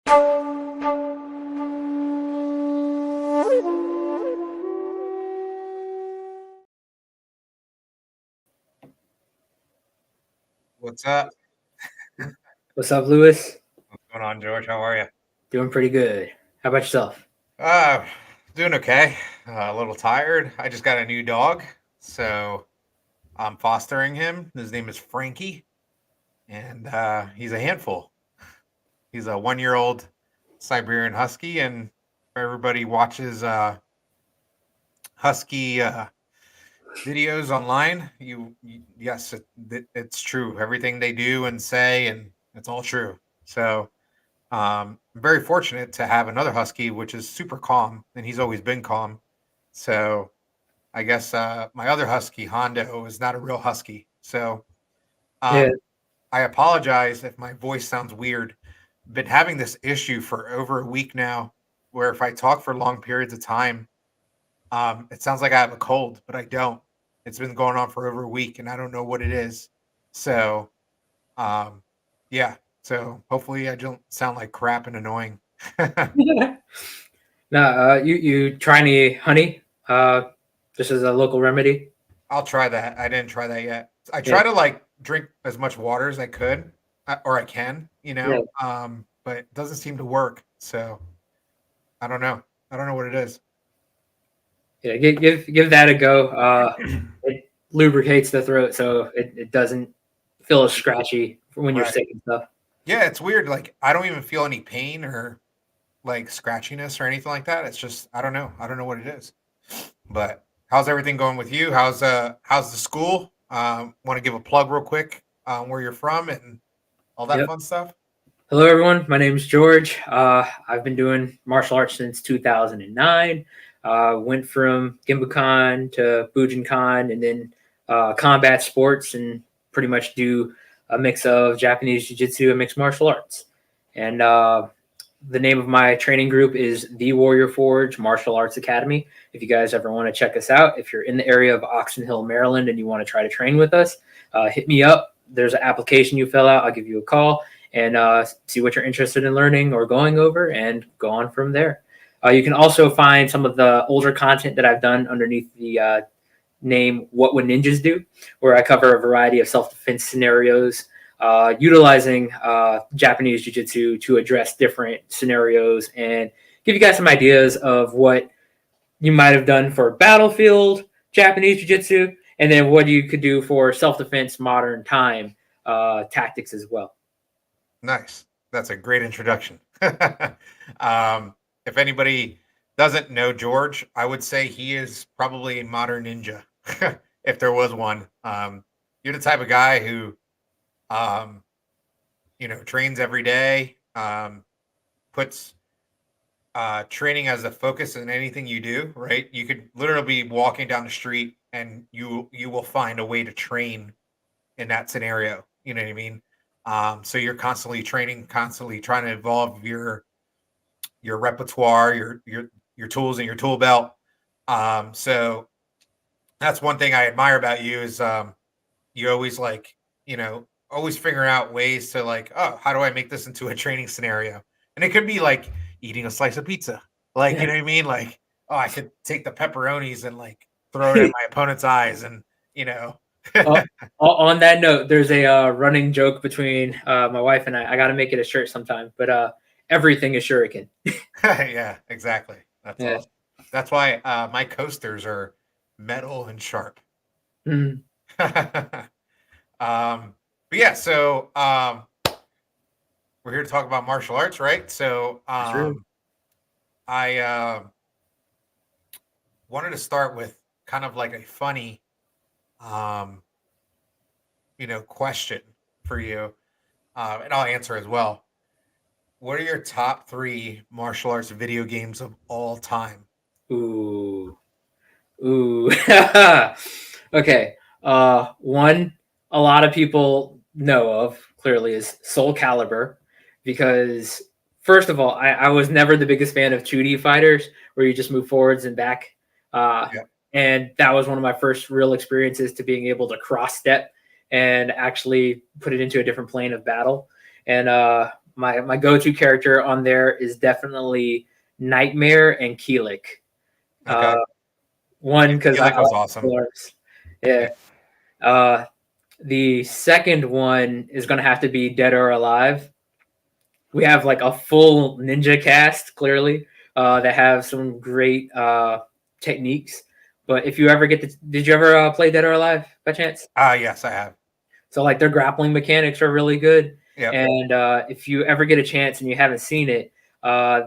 What's up? What's up, Lewis? What's going on, George? How are you? Doing pretty good. How about yourself? Uh, Doing okay. A little tired. I just got a new dog, so I'm fostering him. His name is Frankie, and he's a handful. He's a 1-year-old Siberian Husky, and if everybody watches Husky videos online, yes, it's true. Everything they do and say, and it's all true. So I'm very fortunate to have another husky, which is super calm, and he's always been calm. So I guess my other husky, Hondo, is not a real husky. So Yeah. um, I apologize if my voice sounds weird. Been having this issue for over a week now, where if I talk for long periods of time, it sounds like I have a cold, but I don't. It's been going on for over a week, and I don't know what it is. So um, yeah. So hopefully I don't sound like crap and annoying. No, you try any honey? Just as a local remedy. I'll try that. I didn't try that yet. I Yeah. try to like drink as much water as I could, or I can, Yeah. but it doesn't seem to work. So I don't know. I don't know what it is. Yeah. Give that a go. It lubricates the throat, so it doesn't feel as scratchy when you're Right. sick and stuff. Yeah, it's weird. Like I don't even feel any pain or like scratchiness or anything like that. It's just I don't know. I don't know what it is. But how's everything going with you? How's the school? Want to give a plug real quick where you're from and all that Yep. fun stuff? Hello, everyone. My name is George. I've been doing martial arts since 2009. Went from Gimbukan to Bujinkan and then combat sports and pretty much do a mix of Japanese jiu-jitsu and mixed martial arts. And the name of my training group is The Warrior Forge Martial Arts Academy. If you guys ever want to check us out, if you're in the area of Oxon Hill, Maryland, and you want to try to train with us, hit me up. There's an application you fill out. I'll give you a call and see what you're interested in learning or going over and go on from there. You can also find some of the older content that I've done underneath the name What Would Ninjas Do, where I cover a variety of self-defense scenarios, utilizing Japanese jiu-jitsu to address different scenarios and give you guys some ideas of what you might have done for battlefield Japanese jiu-jitsu and then what you could do for self-defense modern time tactics as well. Nice. That's a great introduction. If anybody doesn't know George, I would say he is probably a modern ninja, if there was one. You're the type of guy who, um, trains every day, puts training as a focus in anything you do. Right? You could literally be walking down the street and you will find a way to train in that scenario. You know what I mean? So you're constantly training, constantly trying to evolve your repertoire, your tools in your tool belt. So that's one thing I admire about you is you always like, always figure out ways to like, oh, how do I make this into a training scenario? And it could be like eating a slice of pizza. Like, you know what I mean? Like, oh, I could take the pepperonis and like throw it at my opponent's eyes and, you know. On that note, there's a running joke between my wife and I. I got to make it a shirt sometime, but everything is shuriken. Yeah, exactly. That's Yeah. awesome. That's why my coasters are metal and sharp. Mm. But yeah, so we're here to talk about martial arts, right? So True. I wanted to start with kind of like a funny, um, question for you, and I'll answer as well. What are your top 3 martial arts video games of all time? Ooh. Ooh. Okay. One a lot of people know of clearly is Soul Calibur because first of all, I was never the biggest fan of 2D fighters where you just move forwards and back. Uh, Yeah. and that was one of my first real experiences to being able to cross step and actually put it into a different plane of battle. And my go-to character on there is definitely Nightmare and Keelik. Okay. One because I Keelik was like awesome. arts. Yeah. The second one is going to have to be Dead or Alive. We have like a full ninja cast, clearly, that have some great techniques. But if you ever did you ever play Dead or Alive by chance? Yes, I have. So like their grappling mechanics are really good. Yep. And if you ever get a chance and you haven't seen it,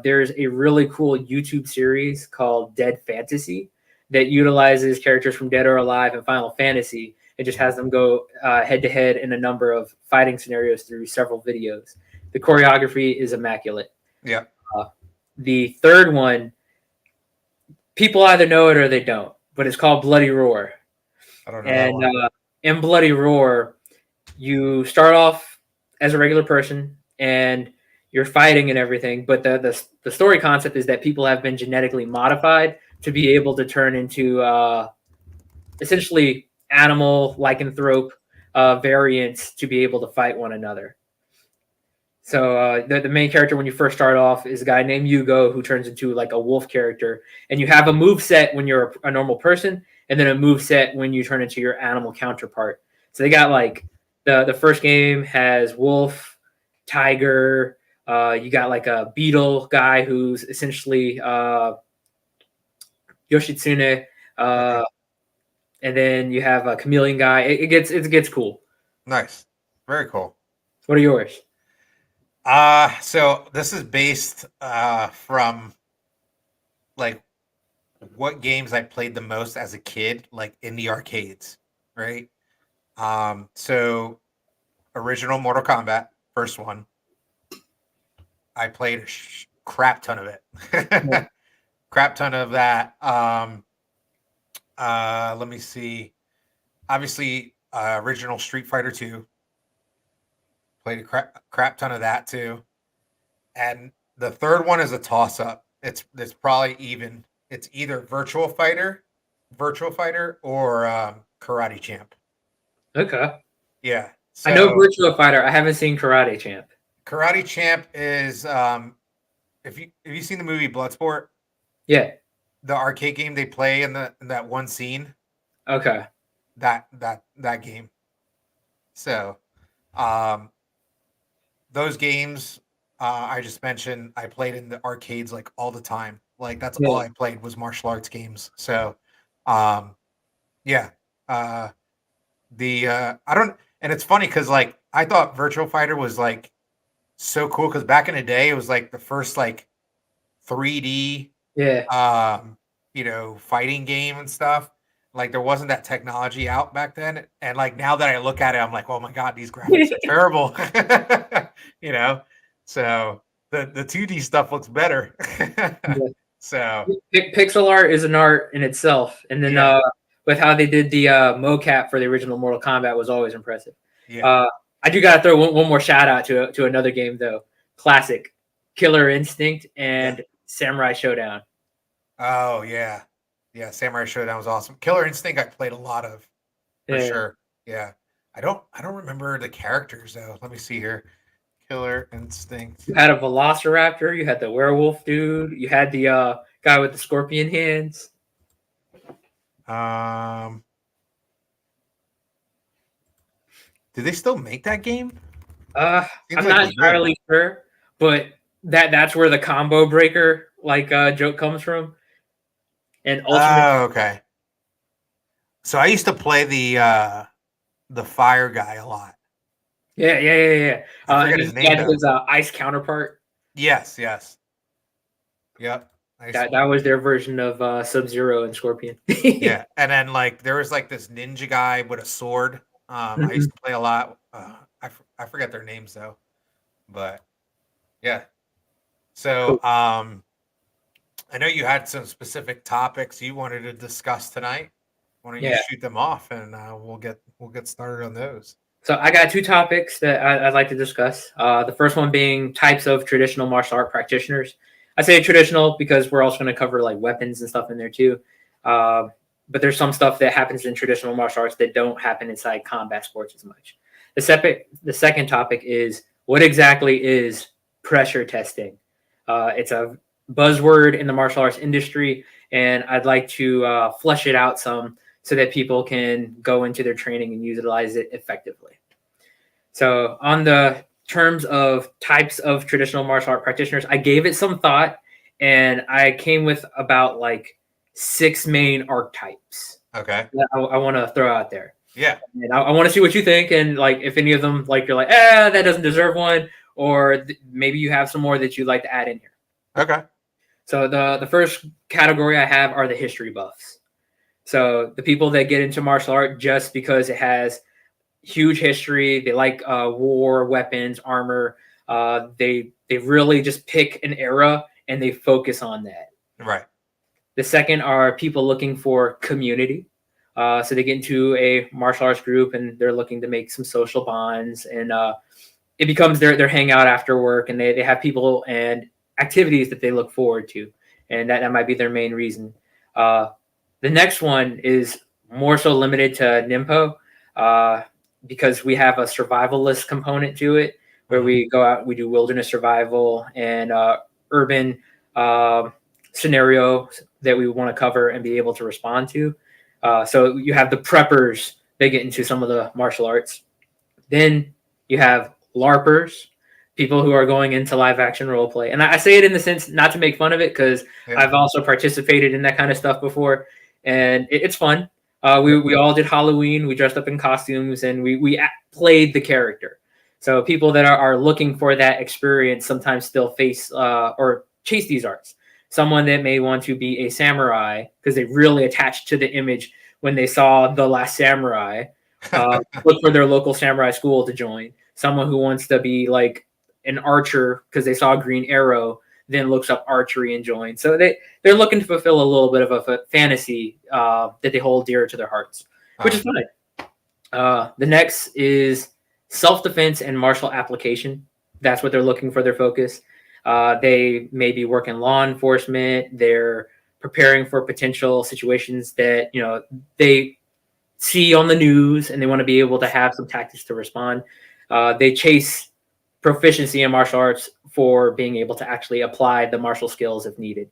there's a really cool YouTube series called Dead Fantasy that utilizes characters from Dead or Alive and Final Fantasy. It just has them go head to head in a number of fighting scenarios through several videos. The choreography is immaculate. Yeah. The third one, people either know it or they don't, but it's called Bloody Roar. I don't know that And one. in Bloody Roar, you start off as a regular person and you're fighting and everything, but the story concept is that people have been genetically modified to be able to turn into essentially animal lycanthrope variants to be able to fight one another. So the main character when you first start off is a guy named Yugo who turns into like a wolf character, and you have a move set when you're a normal person, and then a move set when you turn into your animal counterpart. So they got like the first game has wolf, tiger. You got like a beetle guy who's essentially Yoshitsune, Okay. and then you have a chameleon guy. It gets cool. Nice. Very cool. What are yours? So this is based from like what games I played the most as a kid, like in the arcades, right? So original Mortal Kombat, first one. I played a crap ton of it. Yeah. Crap ton of that. Let me see. Obviously, original Street Fighter 2. Played a crap ton of that too. And the third one is a toss up. It's probably even. It's either Virtual Fighter, or Karate Champ. Okay. Yeah. I know So Virtua Fighter. I haven't seen Karate Champ. Karate Champ is if you seen the movie Bloodsport, Yeah. the arcade game they play in that one scene, Okay. that game. So um those games I just mentioned I played in the arcades like all the time. Like that's all Yeah. I played was martial arts games. So um yeah. The I don't and it's funny because like I thought Virtual Fighter was like so cool because back in the day it was like the first like 3D Yeah. fighting game and stuff. Like there wasn't that technology out back then. And like now that I look at it, I'm like, oh my god, these graphics are terrible. you know. So the 2D stuff looks better. Yeah. So Pixel art is an art in itself, and then yeah, with how they did the mocap for the original Mortal Kombat was always impressive. yeah. I do gotta throw one more shout out to another game though, classic, Killer Instinct and Samurai Showdown. Oh yeah. Yeah, Samurai Showdown was awesome. Killer Instinct I played a lot of for Yeah. sure. Yeah. I don't remember the characters though. Let me see here. Killer Instinct. You had a Velociraptor. You had the werewolf dude. You had the guy with the scorpion hands. Do they still make that game? I'm Seems like not they do. entirely sure, but that's where the combo breaker joke comes from. And ultimate, Oh, okay. So I used to play the fire guy a lot. yeah. I forget And his then he name had though. his ice counterpart. Yes. Yep. I used to That was play. their version of Sub-Zero and Scorpion. Yeah, and then like there was like this ninja guy with a sword. I used to play a lot. I forget their names though, but yeah. So Cool. I know you had some specific topics you wanted to discuss tonight. Why don't you Yeah. shoot them off and we'll get started on those. So I got two topics that I'd like to discuss. The first one being types of traditional martial art practitioners. I say traditional because we're also going to cover like weapons and stuff in there too. But there's some stuff that happens in traditional martial arts that don't happen inside combat sports as much. The second topic is what exactly is pressure testing. It's a buzzword in the martial arts industry, and I'd like to flesh it out some so that people can go into their training and utilize it effectively. So, on the terms of types of traditional martial art practitioners, I gave it some thought, and I came with about like 6 main archetypes Okay. that I want to throw out there. Yeah. And I want to see what you think, and like if any of them like you're like, that doesn't deserve one, or maybe you have some more that you'd like to add in here. Okay. So the first category I have are the history buffs. So the people that get into martial art just because it has huge history, they like war, weapons, armor. They really just pick an era and they focus on that. Right. The second are people looking for community. So they get into a martial arts group and they're looking to make some social bonds, and it becomes their hangout after work, and they have people and activities that they look forward to, and that might be their main reason. The next one is more so limited to NIMPO, because we have a survivalist component to it, where we go out, we do wilderness survival and urban scenario that we want to cover and be able to respond to. So you have the preppers, they get into some of the martial arts. Then you have LARPers, people who are going into live action role play. And I say it in the sense not to make fun of it, because I've also participated in that kind of stuff before, and it's fun. We all did Halloween. We dressed up in costumes and we played the character. So people that are looking for that experience sometimes still face or chase these arts. Someone that may want to be a samurai because they really attached to the image when they saw The Last Samurai, look for their local samurai school to join. Someone who wants to be like an archer because they saw a green arrow, then looks up archery and joins. So they're looking to fulfill a little bit of a fantasy that they hold dear to their hearts, which is fine. The next is self-defense and martial application. That's what they're looking for their focus. They may be working law enforcement. They're preparing for potential situations that they see on the news, and they want to be able to have some tactics to respond. They chase proficiency in martial arts for being able to actually apply the martial skills if needed.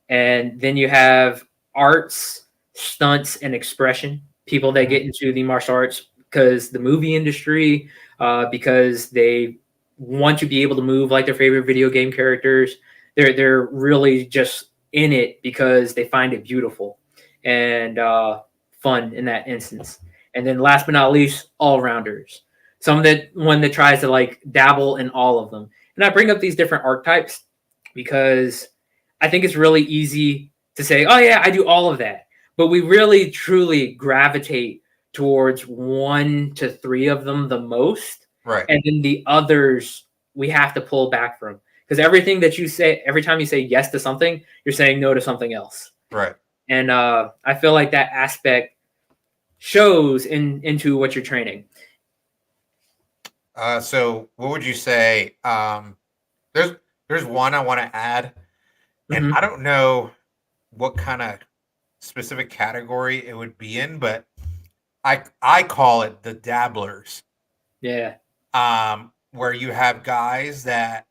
And then you have arts, stunts, and expression. People that get into the martial arts because the movie industry, because they want to be able to move like their favorite video game characters. They're really just in it because they find it beautiful and fun in that instance. And then last but not least, all-rounders. One that tries to like dabble in all of them. And I bring up these different archetypes because I think it's really easy to say, oh yeah, I do all of that. But we really truly gravitate towards 1 to 3 of them the most. Right. And then the others we have to pull back from. Because everything that you say, every time you say yes to something, you're saying no to something else. Right. And I feel like that aspect shows into what you're training. So what would you say? There's one I want to add, and I don't know what kind of specific category it would be in, but I call it the dabblers. Yeah. Where you have guys that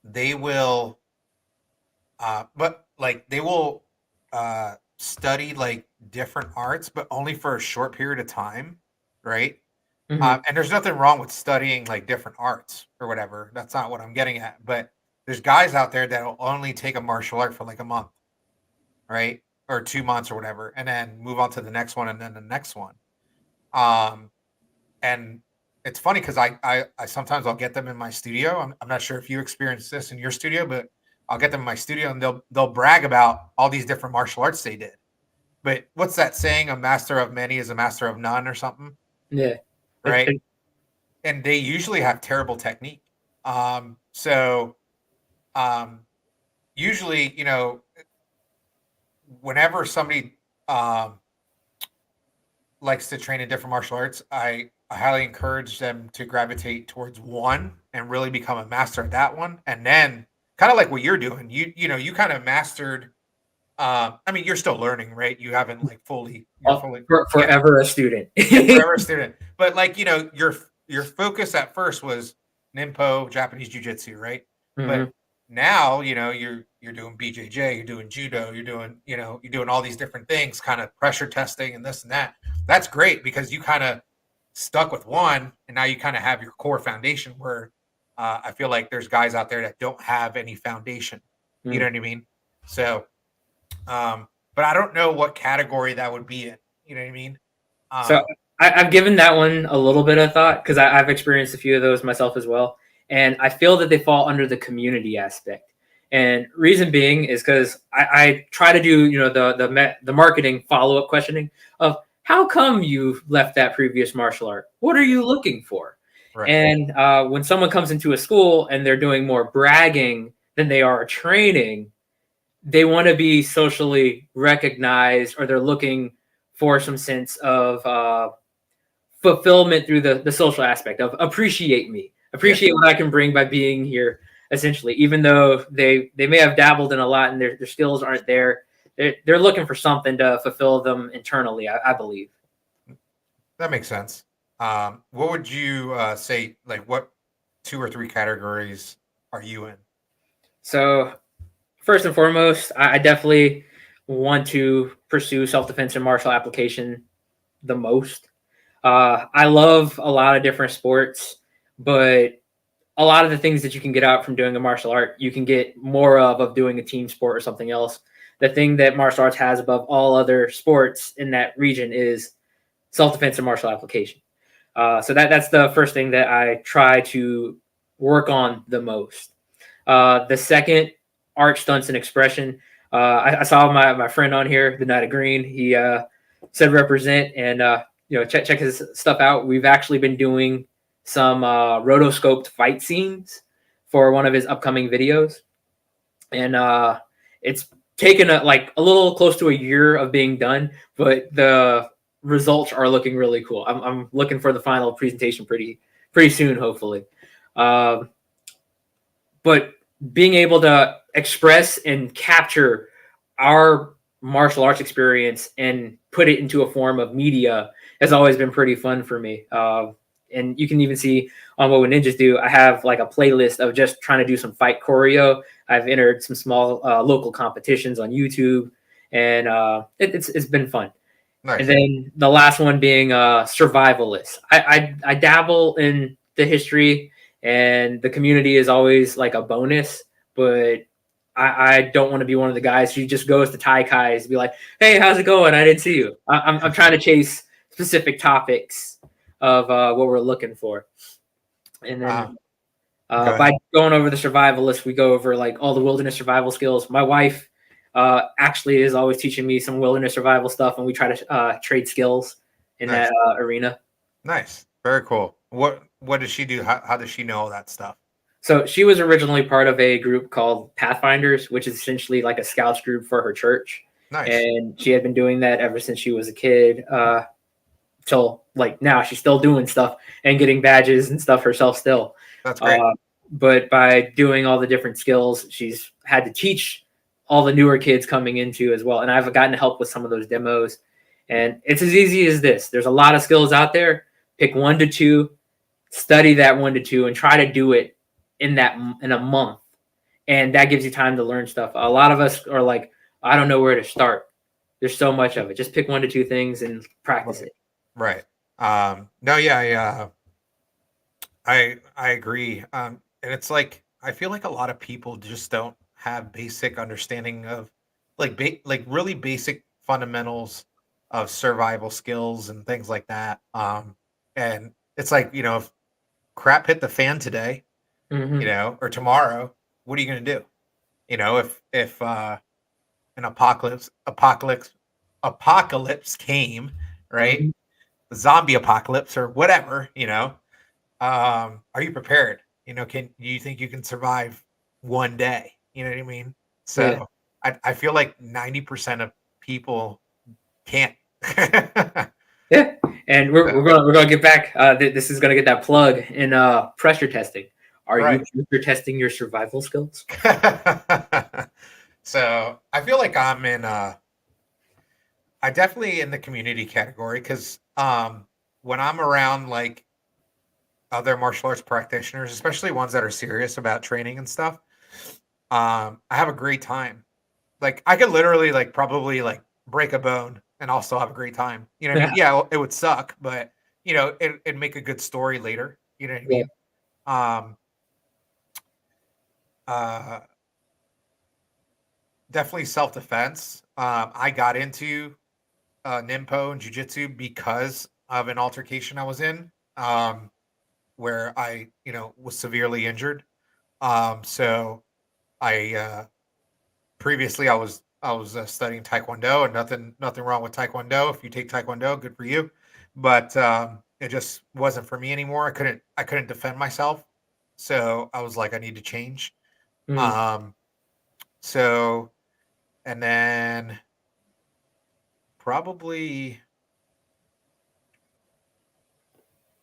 they will study like different arts, but only for a short period of time, right? And there's nothing wrong with studying like different arts or whatever. That's not what I'm getting at. But there's guys out there that will only take a martial art for like a month, right? Or 2 months or whatever, and then move on to the next one and then the next one. And it's funny because I sometimes I'll get them in my studio. I'm not sure if you experience this in your studio, but I'll get them in my studio and they'll brag about all these different martial arts they did. But what's that saying? A master of many is a master of none or something. Yeah. Right. And they usually have terrible technique. Usually, whenever somebody likes to train in different martial arts, I highly encourage them to gravitate towards one and really become a master at that one. And then kind of like what you're doing, you kind of mastered. I mean, you're still learning, right? You haven't like fully, forever a student. Forever a student. But like, your focus at first was Ninpo, Japanese Jiu-Jitsu, right? But Hmm. now, you're doing BJJ, you're doing judo, you're doing all these different things, kind of pressure testing and this and that. That's great because you kind of stuck with one, and now you kind of have your core foundation. Where I feel like there's guys out there that don't have any foundation. You know Mm. what I mean? So, but I don't know what category that would be in. You know what I mean? So Um, I've given that one a little bit of thought because I've experienced a few of those myself as well, and I feel that they fall under the community aspect. And reason being is because I try to do the marketing follow up questioning of how come you left that previous martial art? What are you looking for? right. And when someone comes into a school and they're doing more bragging than they are training, they want to be socially recognized, or they're looking for some sense of fulfillment through the social aspect of Yeah. appreciate what I can bring by being here. Essentially, even though they may have dabbled in a lot and their skills aren't there, they're looking for something to fulfill them internally. I believe. That makes sense. What would you say? Like, what two or three categories are you in? So first and foremost, I definitely want to pursue self defense and martial application the most. I love a lot of different sports, but a lot of the things that you can get out from doing a martial art, you can get more of doing a team sport or something else. The thing that martial arts has above all other sports in that region is self defense and martial application. So that's the first thing that I try to work on the most. The second, art, stunts, and expression. I saw my friend on here, the Night of Green. He said represent, and check his stuff out. We've actually been doing some rotoscoped fight scenes for one of his upcoming videos, and it's taken a little close to a year of being done, but the results are looking really cool. I'm looking for the final presentation pretty soon, hopefully. Um, but being able to express and capture our martial arts experience and put it into a form of media has always been pretty fun for me. And you can even see on what ninjas do. I have like a playlist of just trying to do some fight choreo. I've entered some small local competitions on YouTube, and it's been fun. And Nice. then the last one being survivalist. I dabble in the history, and the community is always like a bonus, but I don't want to be one of the guys who just goes to Taikai's and be like, hey, how's it going? I didn't see you. I'm trying to chase specific topics of what we're looking for. And Uh, then Go by ahead. going over the survivalist, we go over like all the wilderness survival skills. My wife actually is always teaching me some wilderness survival stuff, and we try to trade skills in Nice. that arena. Nice. Very cool. What does she do? How does she know all that stuff? So she was originally part of a group called Pathfinders, which is essentially like a scouts group for her church, Nice. and she had been doing that ever since she was a kid. Till like now, she's still doing stuff and getting badges and stuff herself still. That's great. Uh, but by doing all the different skills, she's had to teach all the newer kids coming into as well. And I've gotten to help with some of those demos. And it's as easy as this. There's a lot of skills out there. Pick 1 to 2, study that 1 to 2, and try to do it in a month. And that gives you time to learn stuff. A lot of us are like, I don't know where to start. There's so much of it. Just pick 1 to 2 things and practice Right. it. Right. No, yeah, I agree. And it's like I feel like a lot of people just don't have basic understanding of like really basic fundamentals of survival skills and things like that. And it's like, if crap hit the fan today, Mm-hmm. or tomorrow, what are you going to do? If an apocalypse came, right? Mm-hmm. Zombie apocalypse or whatever, are you prepared? Can do you think you can survive one day? You know what I mean? Yeah. So I feel like 90% of people can't. Yeah, and So, we're gonna get back. This is gonna get that plug in pressure testing. Are you right. pressure testing your survival skills? So I feel like I definitely in the community category because when I'm around like other martial arts practitioners, especially ones that are serious about training and stuff, I have a great time. Like I could literally like probably like break a bone and I'll still have a great time. You know what I Yeah. mean? Yeah, it would suck, but you know, it'd make a good story later. You know what I Yeah. mean? Um, uh, definitely self defense. I got into Nimpo and jujitsu because of an altercation I was in, where I, you know, was severely injured. So I previously I was studying Taekwondo, and nothing wrong with Taekwondo. If you take Taekwondo, good for you. But it just wasn't for me anymore. I couldn't defend myself, so I was like, I need to change. Mm, Um, so and then probably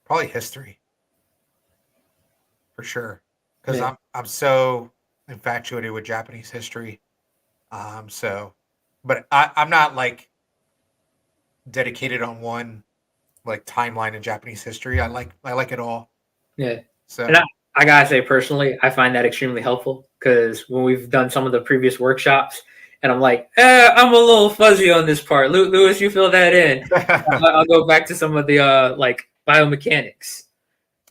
probably history for sure, because yeah. I'm so infatuated with Japanese history. So, but I'm not like dedicated on one like timeline in Japanese history. I like it all. Yeah. And So I gotta say, personally, I find that extremely helpful because when we've done some of the previous workshops, and I'm like, I'm a little fuzzy on this part. Lewis, you fill that in. I'll go back to some of the like biomechanics.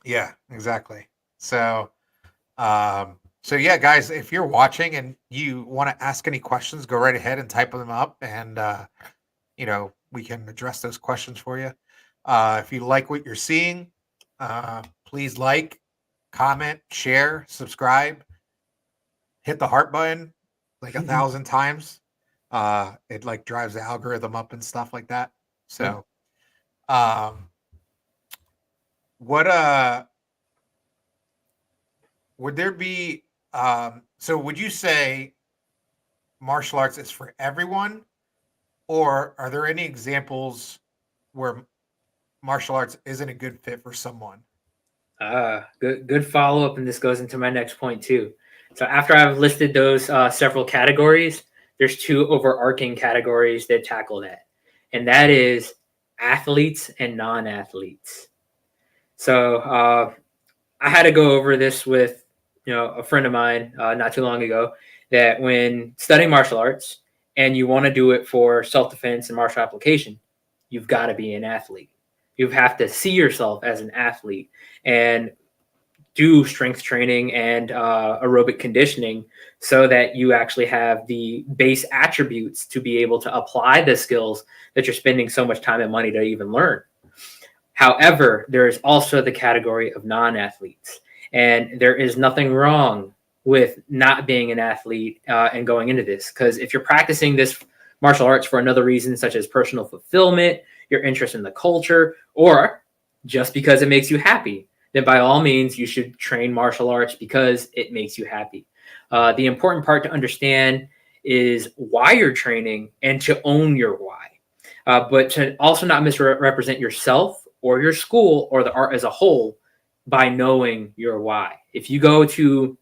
yeah, exactly. So yeah, guys, if you're watching and you want to ask any questions, go right ahead and type them up, and you know, we can address those questions for you. If you like what you're seeing, please like, comment, share, subscribe, hit the heart button like 1,000 times. It like drives the algorithm up and stuff like that. Yeah. So, um, what would there be? So, would you say martial arts is for everyone, or are there any examples where martial arts isn't a good fit for someone? Good follow up, and this goes into my next point too. So after I've listed those several categories, there's two overarching categories that tackle that, and that is athletes and non-athletes. So I had to go over this with a friend of mine not too long ago. That when studying martial arts and you want to do it for self defense and martial application, you've got to be an athlete. You have to see yourself as an athlete and do strength training and aerobic conditioning so that you actually have the base attributes to be able to apply the skills that you're spending so much time and money to even learn. However, there is also the category of non athletes, and there is nothing wrong with not being an athlete and going into this, because if you're practicing this martial arts for another reason, such as personal fulfillment, your interest in the culture, or just because it makes you happy, then by all means, you should train martial arts because it makes you happy. The important part to understand is why you're training and to own your why, but to also not misrepresent yourself or your school or the art as a whole by knowing your why. If you go to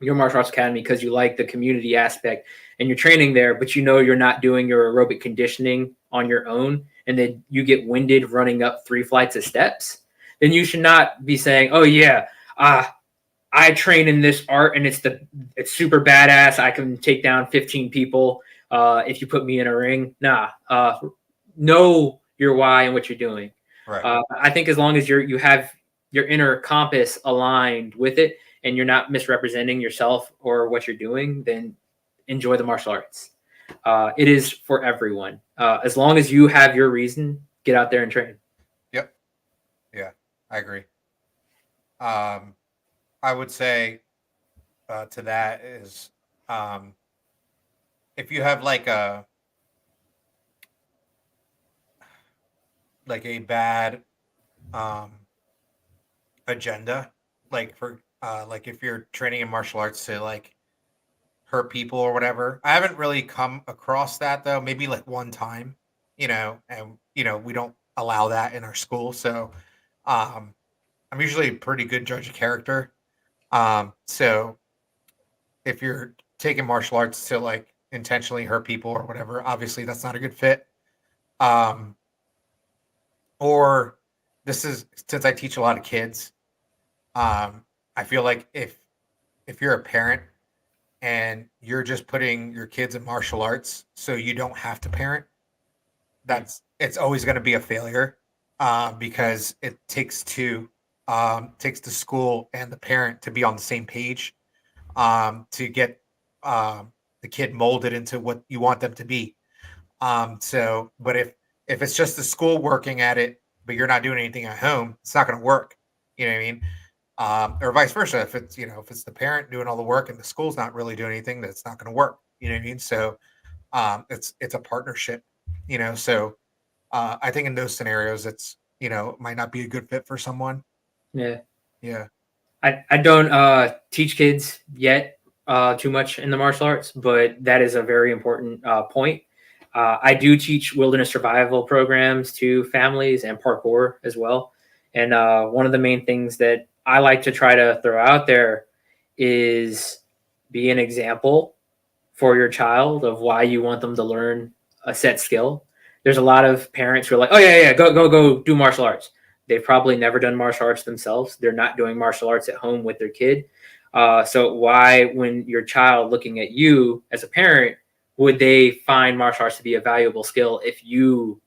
your martial arts academy because you like the community aspect and you're training there, but you know you're not doing your aerobic conditioning on your own, and then you get winded running up 3 flights of steps, then you should not be saying, "Oh yeah, I train in this art and it's super badass. I can take down 15 people if you put me in a ring." Nah, know your why and what you're doing. Right. I think as long as you have your inner compass aligned with it and you're not misrepresenting yourself or what you're doing, then enjoy the martial arts. It is for everyone. As long as you have your reason, get out there and train. Yep. Yeah, I agree. Um, I would say to that is um, if you have like a bad um, agenda, like for like if you're training in martial arts to like hurt people or whatever. I haven't really come across that though. Maybe like one time, and we don't allow that in our school. So um, I'm usually a pretty good judge of character. So if you're taking martial arts to like intentionally hurt people or whatever, obviously that's not a good fit. Um, or this is since I teach a lot of kids. I feel like if you're a parent and you're just putting your kids in martial arts so you don't have to parent, it's always going to be a failure, because it takes two, takes the school and the parent to be on the same page, to get the kid molded into what you want them to be. So, but if it's just the school working at it, but you're not doing anything at home, it's not going to work. You know what I mean? Or vice versa. If it's, if it's the parent doing all the work and the school's not really doing anything, that's not going to work. You know what I mean? So, it's a partnership. So I think in those scenarios, it's, it might not be a good fit for someone. Yeah. Yeah. I don't teach kids yet too much in the martial arts, but that is a very important point. I do teach wilderness survival programs to families and parkour as well. And one of the main things that I like to try to throw out there is be an example for your child of why you want them to learn a set skill. There's a lot of parents who are like, "Oh yeah, go do martial arts." They've probably never done martial arts themselves. They're not doing martial arts at home with their kid. So why, when your child looking at you as a parent, would they find martial arts to be a valuable skill if you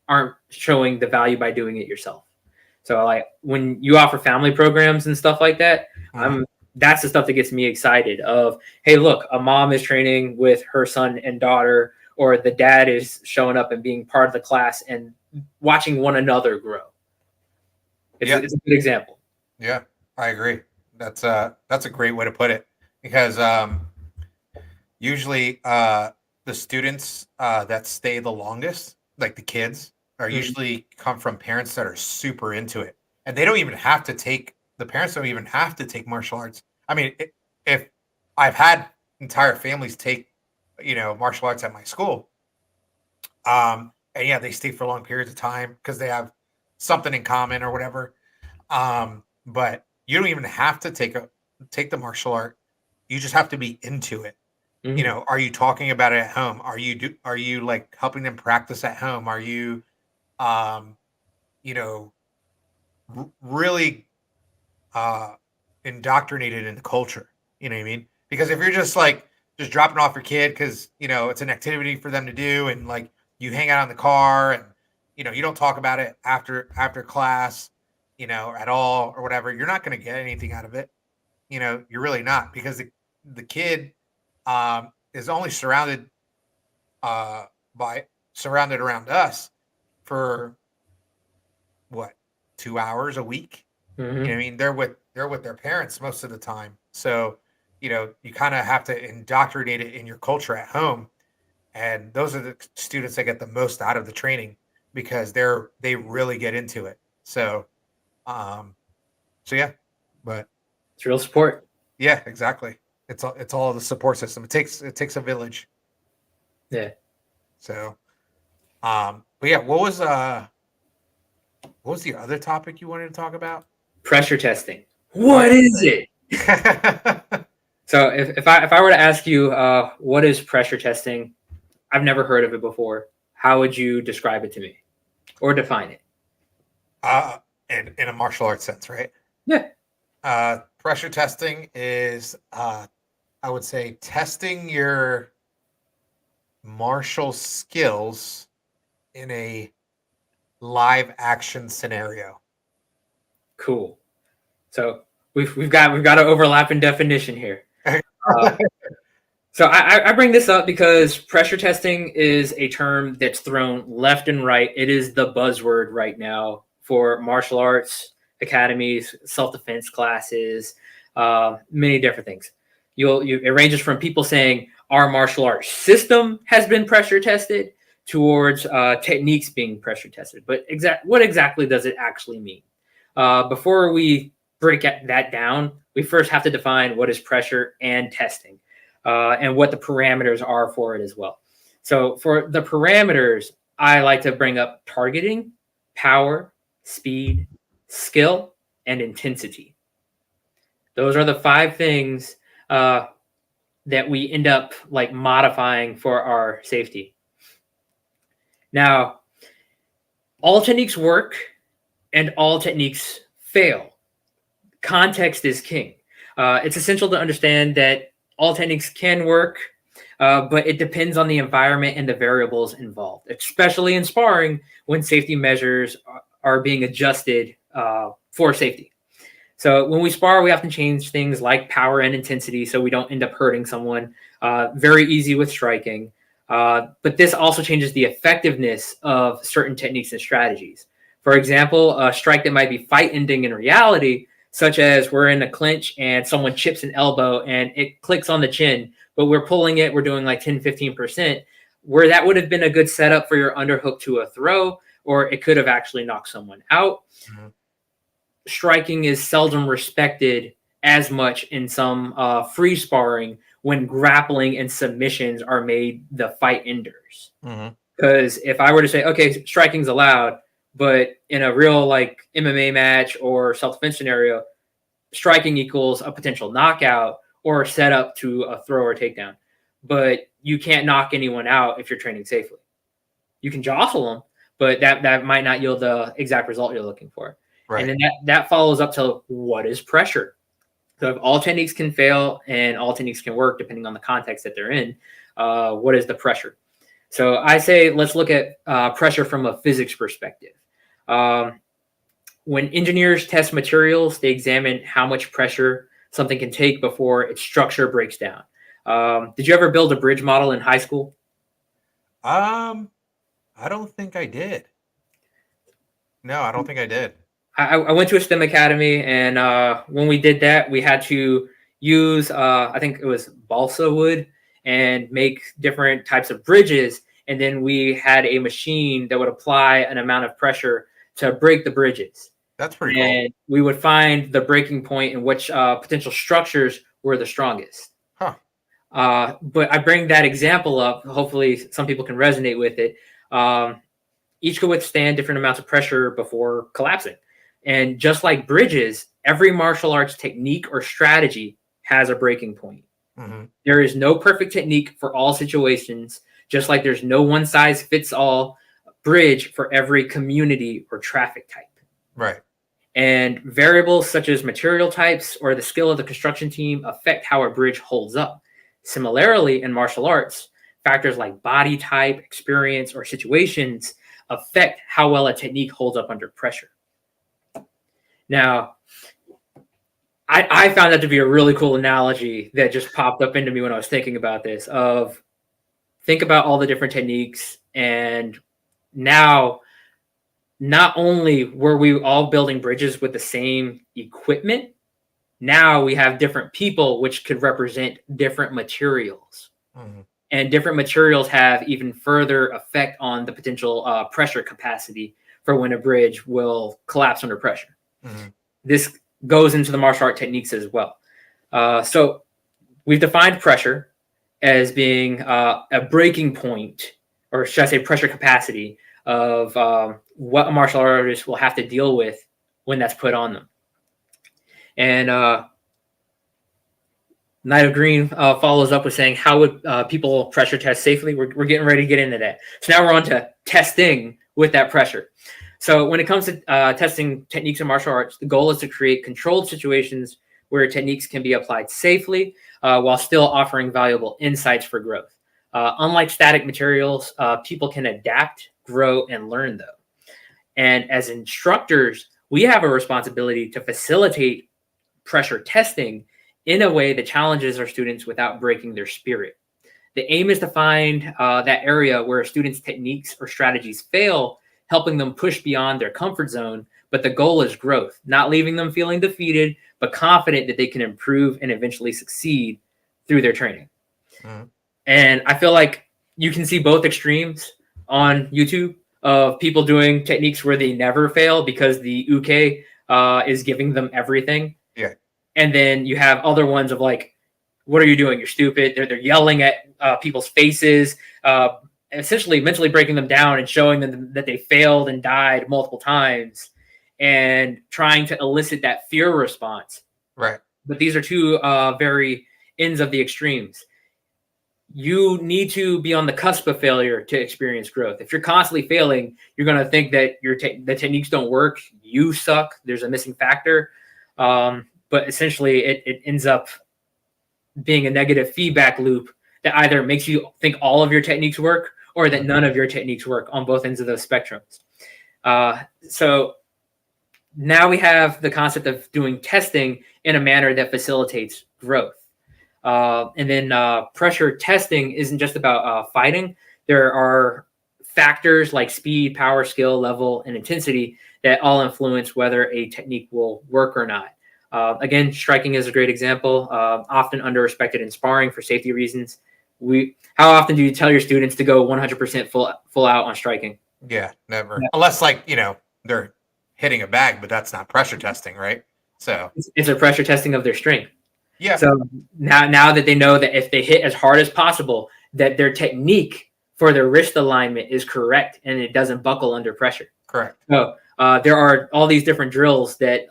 aren't showing the value by doing it yourself? So like when you offer family programs and stuff like that, Mhm. that's the stuff that gets me excited of, hey, look, a mom is training with her son and daughter, or the dad is showing up and being part of the class and watching one another grow. Yeah. It's a good example. Yeah. I agree. That's a great way to put it, because usually the students that stay the longest, like the kids, are Mhm. usually come from parents that are super into it, and they don't even have to take the parents don't even have to take martial arts. I mean, if I've had entire families take, martial arts at my school, and yeah, they stay for long periods of time because they have something in common or whatever. But you don't even have to take the martial art. You just have to be into it. Mhm. Are you talking about it at home? Are you like helping them practice at home? Are you um, you know, really uh indoctrinated in the culture? You know what I mean? Because if you're just like just dropping off your kid because it's an activity for them to do, and like you hang out in the car, and you don't talk about it after class, at all or whatever, you're not going to get anything out of it. You're really not, because the kid is only uh by surrounded around us for what, 2 hours a week. I Mhm. mean, they're with their parents most of the time. So, you kind of have to indoctrinate it in your culture at home. And those are the students that get the most out of the training, because they really get into it. Um, so yeah, but It's real support. yeah, exactly. It's all the support system. It takes a village. Yeah. So, but yeah, what was the other topic you wanted to talk about? Pressure testing. Oh What is it? yeah. So if I were to ask you what is pressure testing, I've never heard of it before. How would you describe it to me or define it? uh, in a martial arts sense, right? Yeah. Pressure testing is, I would say, testing your martial skills in a live action scenario. Cool. So we've got an overlapping definition here. Uh, so I bring this up because pressure testing is a term that's thrown left and right. It is the buzzword right now for martial arts academies, self defense classes, many different things. It ranges from people saying our martial arts system has been pressure tested towards techniques being pressure tested. But what exactly does it actually mean? Before we break that down, we first have to define what is pressure and testing, and what the parameters are for it as well. So for the parameters, I like to bring up targeting, power, speed, skill, and intensity. Those are the five things that we end up like modifying for our safety. Now, all techniques work and all techniques fail. context is king. It's essential to understand that all techniques can work, but it depends on the environment and the variables involved, especially in sparring when safety measures are being adjusted for safety. So when we spar, we often change things like power and intensity so we don't end up hurting someone. Very easy with striking. But this also changes the effectiveness of certain techniques and strategies. For example, a strike that might be fight ending in reality, such as we're in a clinch and someone chips an elbow and it clicks on the chin, but we're pulling it, we're doing like 10, 15%, where that would have been a good setup for your underhook to a throw, or it could have actually knocked someone out. Mm-hmm. Striking is seldom respected as much in some free sparring when grappling and submissions are made the fight enders. Because if I were to say, okay, striking's allowed, but in a real like MMA match or self-defense scenario, striking equals a potential knockout or a setup to a throw or takedown. But you can't knock anyone out if you're training safely. You can jostle them, but that might not yield the exact result you're looking for. Right. And then that follows up to what is pressure. So if all techniques can fail and all techniques can work depending on the context that they're in, what is the pressure? So I say let's look at pressure from a physics perspective. When engineers test materials, they examine how much pressure something can take before its structure breaks down. Did you ever build a bridge model in high school? I don't think I did. No, I don't think I did. I went to a STEM academy, and when we did that, we had to use, I think it was balsa wood, and make different types of bridges. And then we had a machine that would apply an amount of pressure to break the bridges. That's pretty cool. And we would find the breaking point in which potential structures were the strongest. Huh. But I bring that example up. Hopefully some people can resonate with it. Each could withstand different amounts of pressure before collapsing. And just like bridges, every martial arts technique or strategy has a breaking point. Mm-hmm. There is no perfect technique for all situations, just like there's no one size fits all bridge for every community or traffic type. Right. And variables such as material types or the skill of the construction team affect how a bridge holds up. Similarly, in martial arts, factors like body type, experience, or situations affect how well a technique holds up under pressure. Now, I found that to be a really cool analogy that just popped up into me when I was thinking about this, of think about all the different techniques, and now not only were we all building bridges with the same equipment, now we have different people which could represent different materials. Mm-hmm. And different materials have even further effect on the potential pressure capacity for when a bridge will collapse under pressure. Mm-hmm. This goes into the martial art techniques as well. So we've defined pressure as being a breaking point, or should I say pressure capacity, of what a martial artist will have to deal with when that's put on them. And Knight of Green follows up with saying, how would people pressure test safely? We're getting ready to get into that. So now we're on to testing with that pressure. So when it comes to testing techniques in martial arts, the goal is to create controlled situations where techniques can be applied safely while still offering valuable insights for growth. Unlike static materials, people can adapt, grow, and learn, though. And as instructors, we have a responsibility to facilitate pressure testing in a way that challenges our students without breaking their spirit. The aim is to find that area where a student's techniques or strategies fail, helping them push beyond their comfort zone. But the goal is growth, not leaving them feeling defeated, but confident that they can improve and eventually succeed through their training. Mm-hmm. And I feel like you can see both extremes on YouTube of people doing techniques where they never fail because the uke is giving them everything. Yeah. And then you have other ones of like, what are you doing? You're stupid. They're yelling at people's faces, essentially mentally breaking them down and showing them that they failed and died multiple times and trying to elicit that fear response. Right. But these are two very ends of the extremes. You need to be on the cusp of failure to experience growth. If you're constantly failing, you're going to think that the techniques don't work. You suck. There's a missing factor. but essentially it ends up being a negative feedback loop that either makes you think all of your techniques work or that none of your techniques work on both ends of those spectrums. So now we have the concept of doing testing in a manner that facilitates growth. And then pressure testing isn't just about fighting. There are factors like speed, power, skill, level, and intensity that all influence whether a technique will work or not. Again, striking is a great example, often under-respected in sparring for safety reasons. How often do you tell your students to go 100% full out on striking? Yeah, never. Yeah. Unless, like, they're hitting a bag, but that's not pressure testing, right? So it's a pressure testing of their strength. Yeah. So now that they know that if they hit as hard as possible, that their technique for their wrist alignment is correct and it doesn't buckle under pressure. Correct. So there are all these different drills that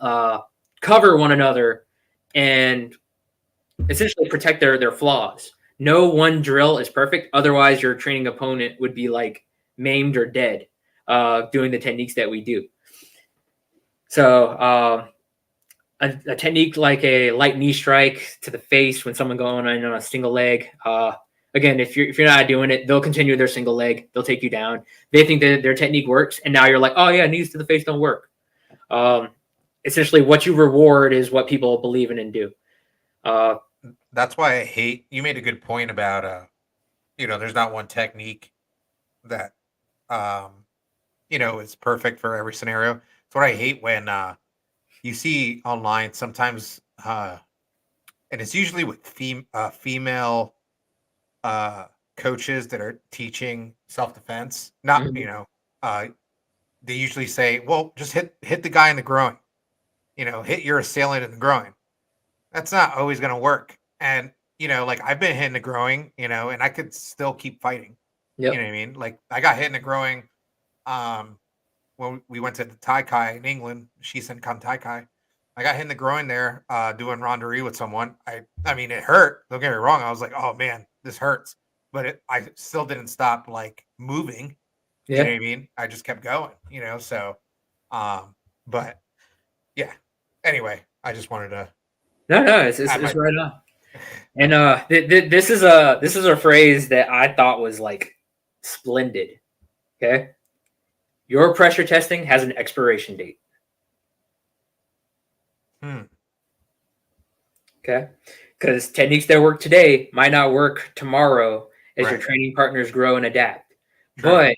cover one another and essentially protect their flaws. No one drill is perfect. Otherwise, your training opponent would be like maimed or dead doing the techniques that we do. So a technique like a light knee strike to the face when someone going on a single leg. Again, if you're not doing it, they'll continue their single leg. They'll take you down. They think that their technique works, and now you're like, oh yeah, knees to the face don't work. Essentially, what you reward is what people believe in and do. That's why I hate. You made a good point about there's not one technique that is perfect for every scenario. It's what I hate when you see online sometimes, and it's usually with female coaches that are teaching self-defense. Not, they usually say, well, just hit the guy in the groin, hit your assailant in the groin. That's not always going to work. And, like I've been hit in the groin, and I could still keep fighting. Yep. You know what I mean? Like I got hit in the groin when we went to the Tai Kai in England, Shisenkan Tai Kai. I got hit in the groin there doing ronderie with someone. I mean, it hurt. Don't get me wrong. I was like, oh, man, this hurts. But I still didn't stop, like, moving. Yeah. You know what I mean? I just kept going, so. But, yeah. Anyway, I just wanted to. No, it's right on. And this is a phrase that I thought was, like, splendid. Okay? Your pressure testing has an expiration date. Okay, because techniques that work today might not work tomorrow as your training partners grow and adapt. True. But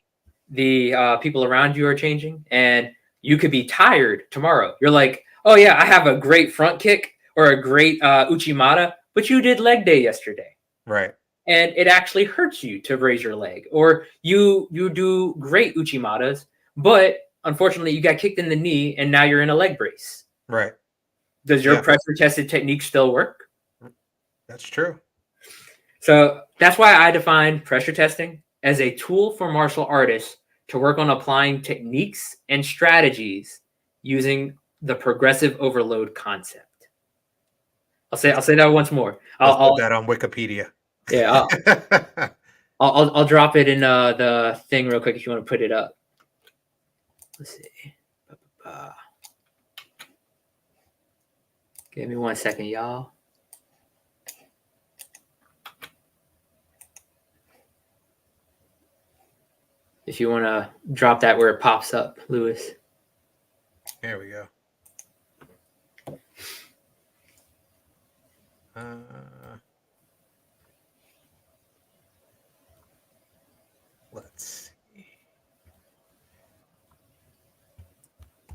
the people around you are changing, and you could be tired tomorrow. You're like, oh yeah, I have a great front kick or a great uchimata, but you did leg day yesterday, right? And it actually hurts you to raise your leg, or you do great uchimatas, but unfortunately you got kicked in the knee, and now you're in a leg brace, right? Does your pressure tested technique still work? That's true. So that's why I define pressure testing as a tool for martial artists to work on applying techniques and strategies using the progressive overload concept. I'll say that once more. I'll put that on Wikipedia. Yeah, I'll drop it in the thing real quick if you want to put it up. Let's see. Give me 1 second, y'all. If you want to drop that where it pops up, Lewis. There we go. Let's see.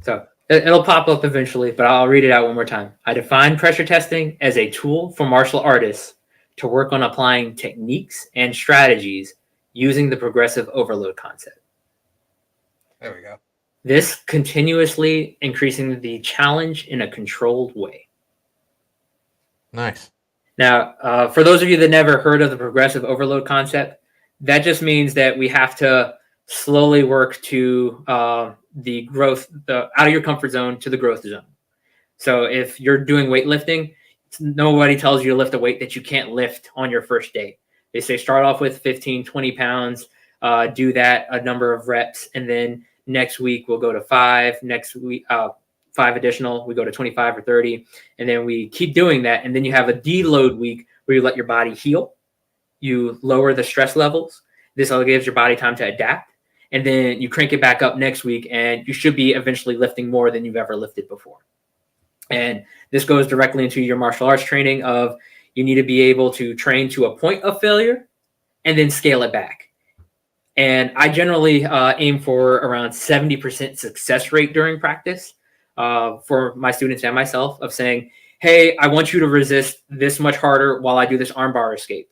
So it'll pop up eventually, but I'll read it out one more time. I define pressure testing as a tool for martial artists to work on applying techniques and strategies using the progressive overload concept. There we go. This continuously increasing the challenge in a controlled way. Nice. Now, for those of you that never heard of the progressive overload concept, that just means that we have to slowly work to the growth, out of your comfort zone to the growth zone. So if you're doing weightlifting, nobody tells you to lift a weight that you can't lift on your first day. They say start off with 15, 20 pounds, do that a number of reps, and then next week we'll go to 5. Next week, 5 additional, we go to 25 or 30, and then we keep doing that. And then you have a deload week where you let your body heal, you lower the stress levels. This all gives your body time to adapt. And then you crank it back up next week, and you should be eventually lifting more than you've ever lifted before. And this goes directly into your martial arts training of you need to be able to train to a point of failure and then scale it back. And I generally aim for around 70% success rate during practice for my students and myself of saying, hey, I want you to resist this much harder while I do this armbar escape.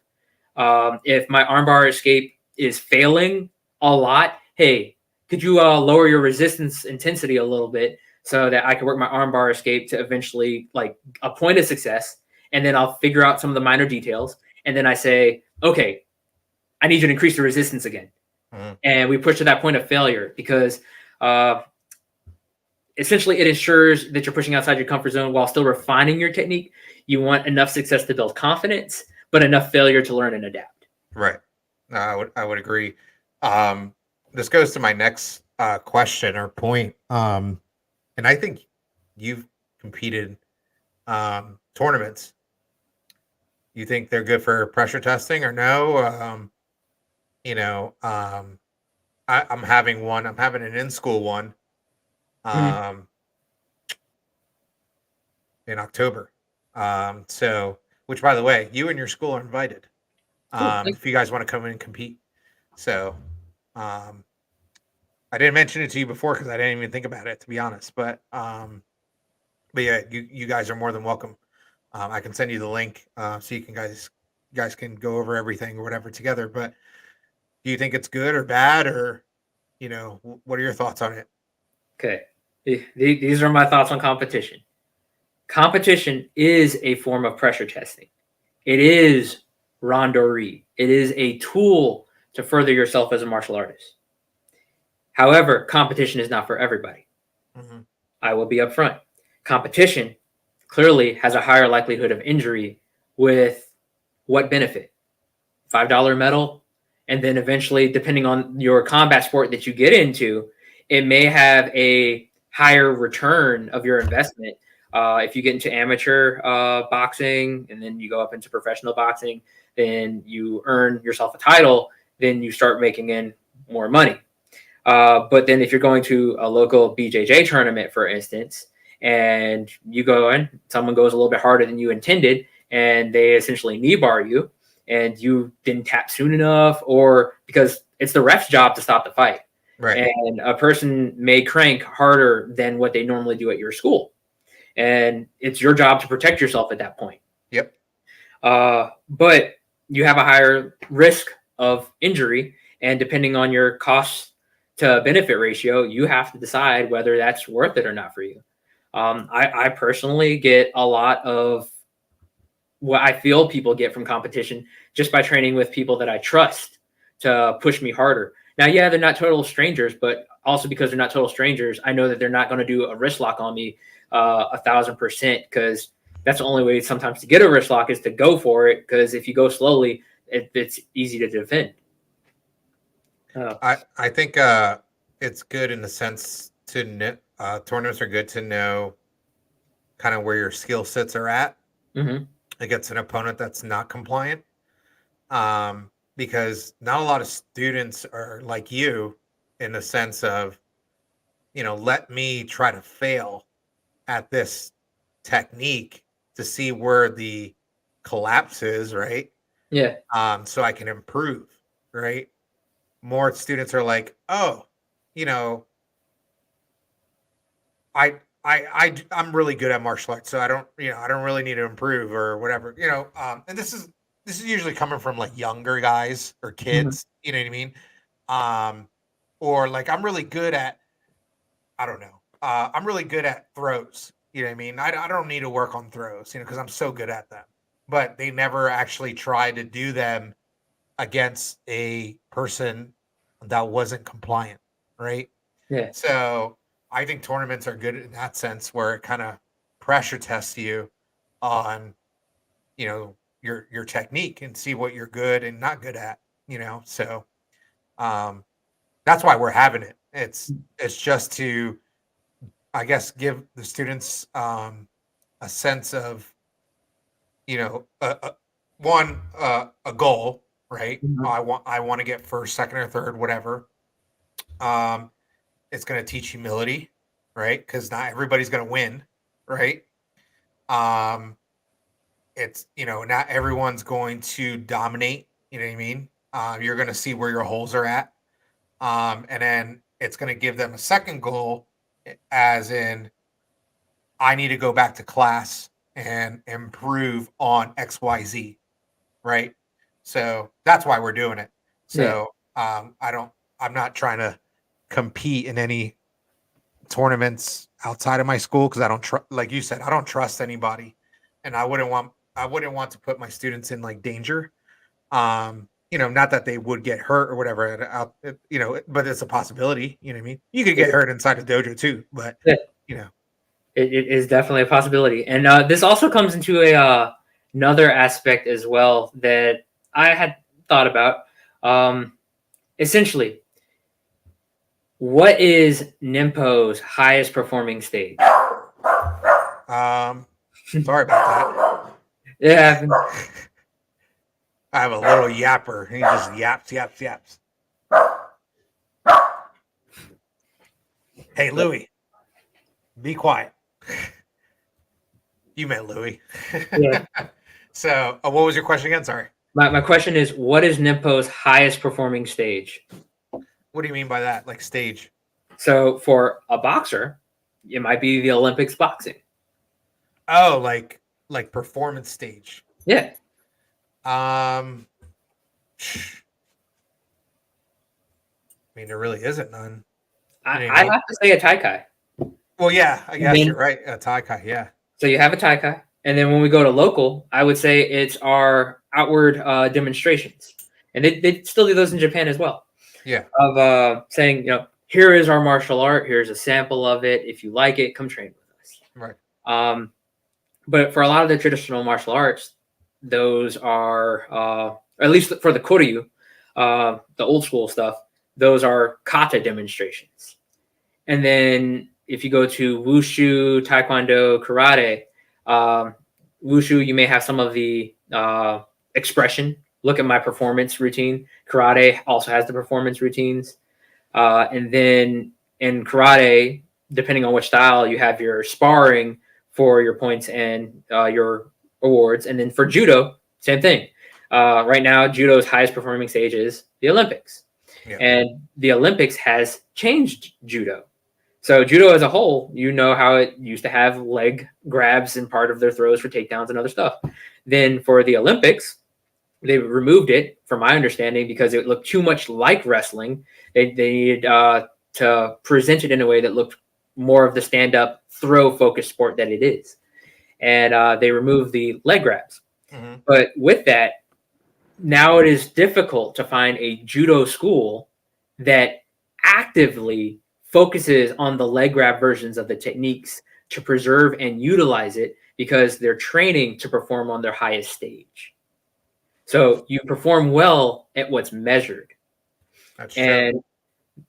If my armbar escape is failing a lot, hey, could you lower your resistance intensity a little bit so that I can work my armbar escape to eventually like a point of success, and then I'll figure out some of the minor details, and then I say, okay, I need you to increase the resistance again, and we push to that point of failure because essentially it ensures that you're pushing outside your comfort zone while still refining your technique. You want enough success to build confidence, but enough failure to learn and adapt. Right. I would agree. This goes to my next question or point. And I think you've competed tournaments. You think they're good for pressure testing or no? I'm having one. I'm having an in-school one in October. So, which by the way, you and your school are invited. If you guys want to come in and compete. So, I didn't mention it to you before because I didn't even think about it, to be honest. But yeah, you guys are more than welcome. I can send you the link so you guys can go over everything or whatever together. But do you think it's good or bad, or what are your thoughts on it? Okay, these are my thoughts on competition. Competition is a form of pressure testing. It is randori. It is a tool to further yourself as a martial artist. However, competition is not for everybody. Mm-hmm. I will be upfront. Competition clearly has a higher likelihood of injury with what benefit? $5 medal. And then eventually, depending on your combat sport that you get into, it may have a higher return of your investment. If you get into amateur boxing and then you go up into professional boxing, then you earn yourself a title, then you start making in more money. But then if you're going to a local BJJ tournament, for instance, and you go in, someone goes a little bit harder than you intended, and they essentially knee bar you, and you didn't tap soon enough, or because it's the ref's job to stop the fight. Right. And a person may crank harder than what they normally do at your school. And it's your job to protect yourself at that point. Yep. But you have a higher risk of injury, and depending on your cost to benefit ratio, you have to decide whether that's worth it or not for you. I personally get a lot of what I feel people get from competition just by training with people that I trust to push me harder. Now, yeah, they're not total strangers, but also because they're not total strangers, I know that they're not going to do a wrist lock on me 1,000%, because that's the only way sometimes to get a wrist lock is to go for it, because if you go slowly, it's easy to defend. I think it's good in the sense to tournaments are good to know kind of where your skill sets are at against an opponent that's not compliant. Because not a lot of students are like you in the sense of, let me try to fail at this technique to see where the collapse is, right? Yeah. So I can improve, right? More students are like, oh, I'm really good at martial arts, so I don't really need to improve or whatever, and this is usually coming from like younger guys or kids, you know what I mean? Or like I'm really good at, I don't know, I'm really good at throws, you know what I mean? I don't need to work on throws, because I'm so good at them, but they never actually try to do them against a person that wasn't compliant, right? Yeah. So I think tournaments are good in that sense, where it kind of pressure tests you on, your technique and see what you're good and not good at, So that's why we're having it. It's just to I guess, give the students a sense of, you know, a goal, right? Mhm. I want to get first, second, or third, whatever. Um, it's going to teach humility, right? Because not everybody's going to win, right? Um, it's, not everyone's going to dominate. You know what I mean? You're going to see where your holes are at, and then it's going to give them a second goal, as in, I need to go back to class and improve on XYZ, right? So that's why we're doing it. Yeah. So I'm not trying to compete in any tournaments outside of my school because I don't trust, like you said, I don't trust anybody, and I wouldn't want to put my students in like danger. Not that they would get hurt or whatever, but it's a possibility. You know what I mean? You could get hurt inside a dojo too, but Yeah. you know, It is definitely a possibility, and this also comes into a another aspect as well that I had thought about. Essentially, what is Nimpo's highest performing stage? Sorry about Yeah, that. I have a little yapper. He just yaps, yaps, yaps. Hey, Louie, be quiet. You meant Louie. yeah. So, what was your question again? Sorry. My question is, what is Nimpo's highest performing stage? What do you mean by that? Like stage? So for a boxer, it might be the Olympics boxing. Oh, like performance stage. Yeah. I mean, there really isn't none. I have to say a Taikai. Well, yeah, I guess you're right. A Taikai, yeah. So you have a Taikai. And then when we go to local, I would say it's our outward demonstrations. And they still do those in Japan as well. Yeah. Of saying, here is our martial art. Here's a sample of it. If you like it, come train with us. Right. But for a lot of the traditional martial arts, those are, or at least for the Koryu, the old school stuff, those are kata demonstrations. And then if you go to wushu, taekwondo, karate, wushu, you may have some of the expression. Look at my performance routine. Karate also has the performance routines. And then in karate, depending on which style, you have your sparring for your points and your awards. And then for judo, same thing. Right now, judo's highest performing stage is the Olympics. Yeah. And the Olympics has changed judo. So judo as a whole, how it used to have leg grabs and part of their throws for takedowns and other stuff. Then for the Olympics, they removed it, from my understanding, because it looked too much like wrestling. They needed to present it in a way that looked more of the stand-up throw-focused sport that it is. And they removed the leg grabs. Mm-hmm. But with that, now it is difficult to find a judo school that actively focuses on the leg grab versions of the techniques to preserve and utilize it, because they're training to perform on their highest stage. So you perform well at what's measured. That's true. And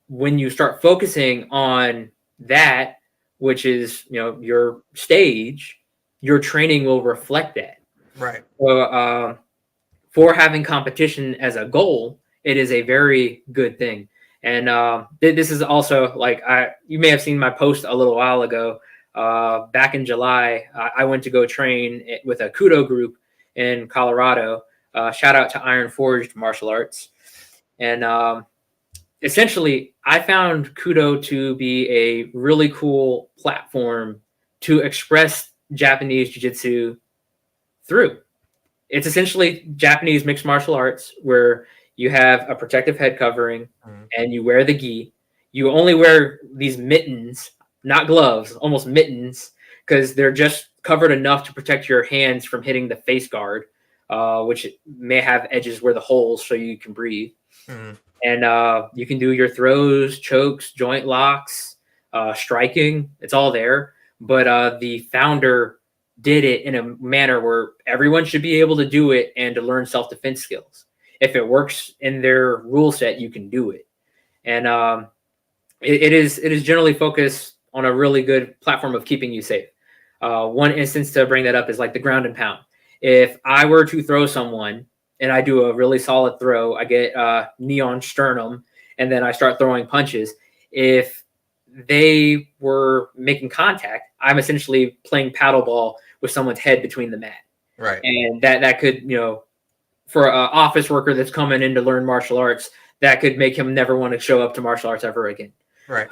when you start focusing on that, which is, your stage, your training will reflect that. Right. So for having competition as a goal, it is a very good thing. And this is also you may have seen my post a little while ago. Back in July, I went to go train with a Kudo group in Colorado. Shout out to Iron Forged Martial Arts. And essentially, I found Kudo to be a really cool platform to express Japanese jiu-jitsu through. It's essentially Japanese mixed martial arts, where you have a protective head covering, mm-hmm. and you wear the gi. You only wear these mittens, not gloves, almost mittens, because they're just covered enough to protect your hands from hitting the face guard, which may have edges where the holes so you can breathe. Mm-hmm. And you can do your throws, chokes, joint locks, striking. It's all there. But the founder did it in a manner where everyone should be able to do it and to learn self-defense skills. If it works in their rule set, you can do it. And it is generally focused on a really good platform of keeping you safe. One instance to bring that up is like the ground and pound. If I were to throw someone and I do a really solid throw, I get neon sternum, and then I start throwing punches. If they were making contact, I'm essentially playing paddle ball with someone's head between the mat. Right. And that could, for an office worker that's coming in to learn martial arts, that could make him never want to show up to martial arts ever again. Right.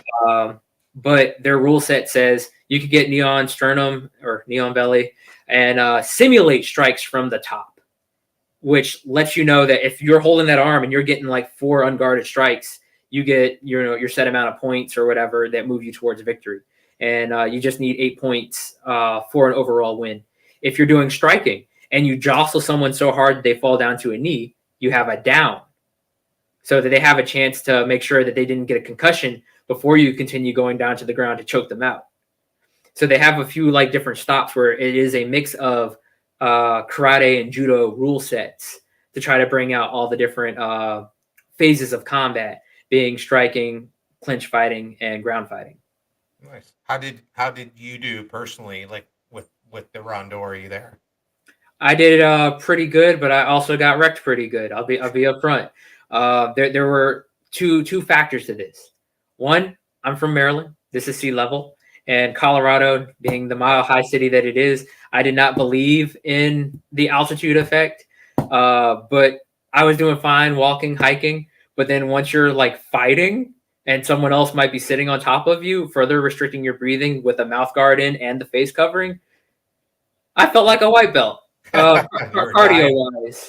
But their rule set says you could get neon sternum or neon belly and simulate strikes from the top, which lets you know that if you're holding that arm and you're getting like 4 unguarded strikes, you get your set amount of points or whatever that move you towards victory. And you just need 8 points for an overall win. If you're doing striking and you jostle someone so hard that they fall down to a knee, you have a down, so that they have a chance to make sure that they didn't get a concussion before you continue going down to the ground to choke them out. So they have a few like different stops where it is a mix of karate and judo rule sets to try to bring out all the different phases of combat, being striking, clinch fighting, and ground fighting. Nice. How did you do personally, like with the randori there? I did pretty good, but I also got wrecked pretty good. I'll be upfront. There were two factors to this. One, I'm from Maryland. This is sea level, and Colorado, being the mile high city that it is, I did not believe in the altitude effect. But I was doing fine walking, hiking. But then once you're like fighting, and someone else might be sitting on top of you, further restricting your breathing with a mouth guard in and the face covering, I felt like a white belt. Cardio wise,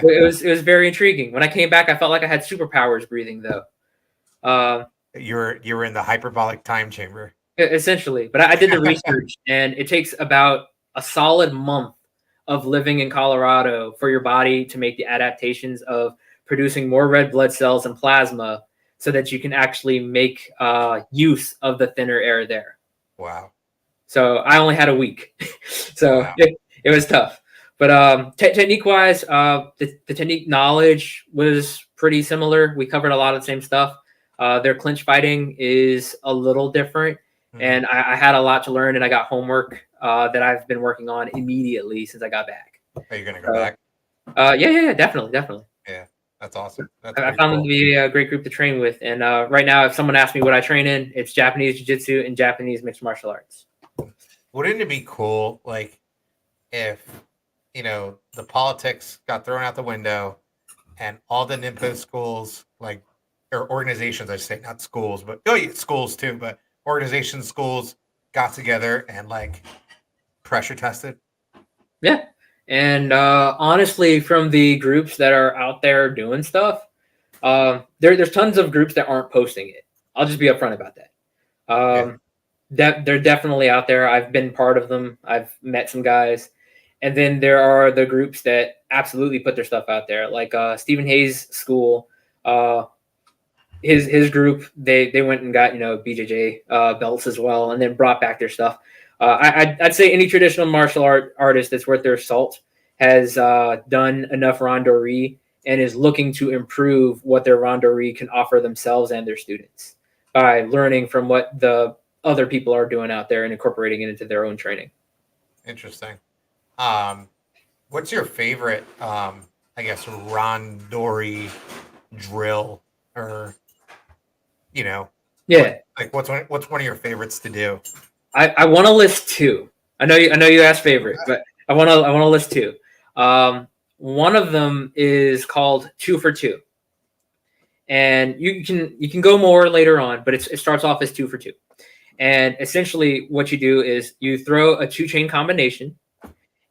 it was very intriguing. When I came back, I felt like I had superpowers breathing, though. You were in the hyperbolic time chamber, Essentially. But I did the research, and it takes about a solid month of living in Colorado for your body to make the adaptations of producing more red blood cells and plasma, so that you can actually make use of the thinner air there. Wow. So I only had a week. So wow. It was tough. But technique-wise, the technique knowledge was pretty similar. We covered a lot of the same stuff. Their clinch fighting is a little different, and I had a lot to learn, and I got homework that I've been working on immediately since I got back. Are you going to go back? Yeah, definitely. Yeah, that's awesome. I found them to be a great group to train with, and right now, if someone asks me what I train in, it's Japanese jiu-jitsu and Japanese mixed martial arts. Wouldn't it be cool, like, if the politics got thrown out the window and all the Nimpo schools, like, or organizations, I say, not schools, but schools too, but organizations, schools got together and like pressure tested? Yeah. And honestly, from the groups that are out there doing stuff, there's tons of groups that aren't posting it. I'll just be upfront about that. They're definitely out there. I've been part of them. I've met some guys. And then there are the groups that absolutely put their stuff out there, like Stephen Hayes' school. His group, they went and got BJJ belts as well, and then brought back their stuff. I'd say any traditional martial artist that's worth their salt has done enough randori and is looking to improve what their randori can offer themselves and their students by learning from what the other people are doing out there and incorporating it into their own training. Interesting. What's your favorite, I guess, randori drill, or Yeah. like what's one of your favorites to do? I want to list two. I know you asked favorite, but I want to list two. One of them is called 2 for 2, and you can go more later on, but it starts off as 2 for 2. And essentially, what you do is you throw a 2-chain combination,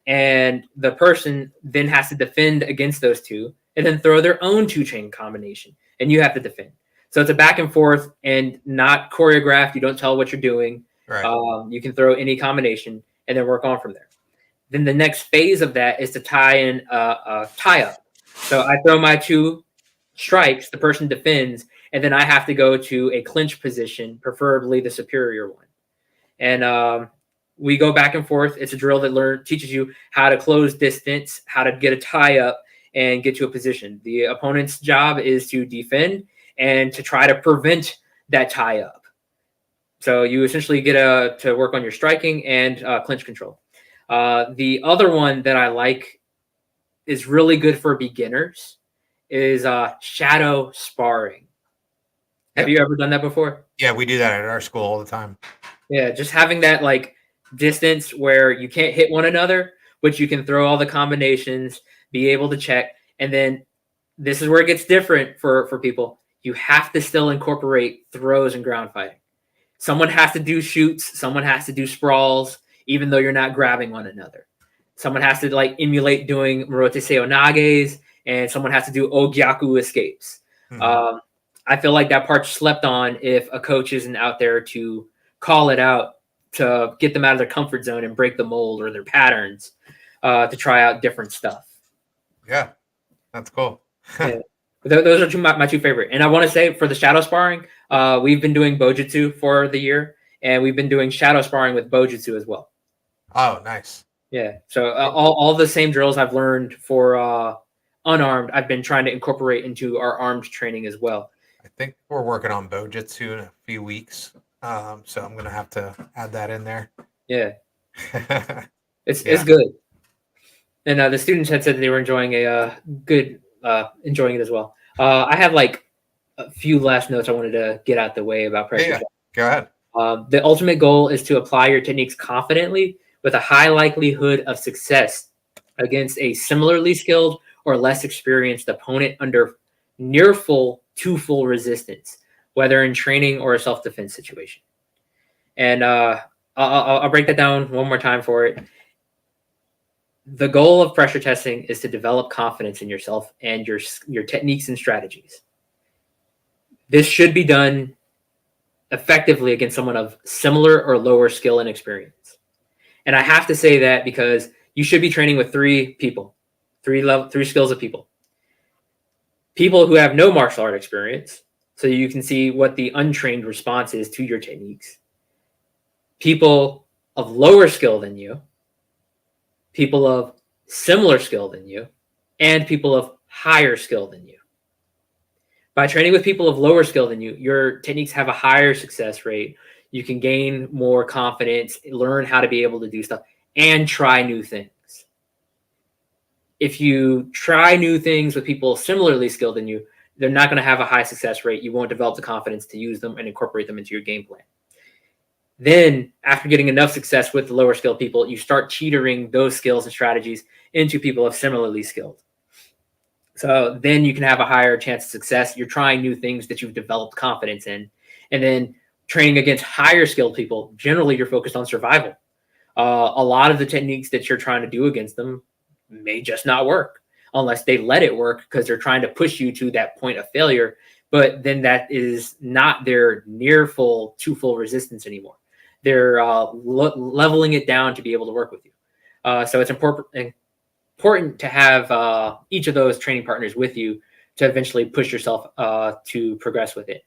and the person then has to defend against those two, and then throw their own 2-chain combination, and you have to defend. So it's a back and forth and not choreographed. You don't tell what you're doing. Right. You can throw any combination and then work on from there. Then the next phase of that is to tie in a tie-up. So I throw my 2 strikes, the person defends, and then I have to go to a clinch position, preferably the superior one. And we go back and forth. It's a drill that teaches you how to close distance, how to get a tie-up, and get to a position. The opponent's job is to defend and to try to prevent that tie-up. So you essentially get to work on your striking and clinch control. The other one that I like is really good for beginners is shadow sparring. Have Yep. you ever done that before? Yeah, we do that at our school all the time. Yeah, just having that like distance where you can't hit one another, but you can throw all the combinations, be able to check, and then this is where it gets different for people. You have to still incorporate throws and ground fighting. Someone has to do shoots, someone has to do sprawls, even though you're not grabbing one another. Someone has to like emulate doing Morote Seonages, and someone has to do Ogyaku escapes. Mhm. I feel like that part's slept on if a coach isn't out there to call it out to get them out of their comfort zone and break the mold or their patterns to try out different stuff. Yeah, that's cool. Yeah. Those are my two favorite. And I want to say for the shadow sparring, we've been doing Bojutsu for the year, and we've been doing shadow sparring with Bojutsu as well. Oh, nice. Yeah. So all the same drills I've learned for unarmed, I've been trying to incorporate into our armed training as well. I think we're working on Bojutsu in a few weeks. So I'm going to have to add that in there. Yeah. It's good. And the students had said that they were enjoying enjoying it as well. I have like a few last notes I wanted to get out the way about pressure. Yeah. Go ahead. The ultimate goal is to apply your techniques confidently with a high likelihood of success against a similarly skilled or less experienced opponent under near full to full resistance, whether in training or a self-defense situation. And I'll break that down one more time for it. The goal of pressure testing is to develop confidence in yourself and your techniques and strategies. This should be done effectively against someone of similar or lower skill and experience. And I have to say that because you should be training with three skills of people. People who have no martial art experience, so you can see what the untrained response is to your techniques. People of lower skill than you, people of similar skill than you, and people of higher skill than you. By training with people of lower skill than you, your techniques have a higher success rate. You can gain more confidence, learn how to be able to do stuff, and try new things. If you try new things with people similarly skilled than you, they're not going to have a high success rate. You won't develop the confidence to use them and incorporate them into your game plan. Then, after getting enough success with the lower skilled people, you start teetering those skills and strategies into people of similarly skilled. So then you can have a higher chance of success. You're trying new things that you've developed confidence in. And then training against higher skilled people, generally you're focused on survival. A lot of the techniques that you're trying to do against them may just not work unless they let it work because they're trying to push you to that point of failure. But then that is not their near full to full resistance anymore. They're leveling it down to be able to work with you. So it's important to have each of those training partners with you to eventually push yourself to progress with it.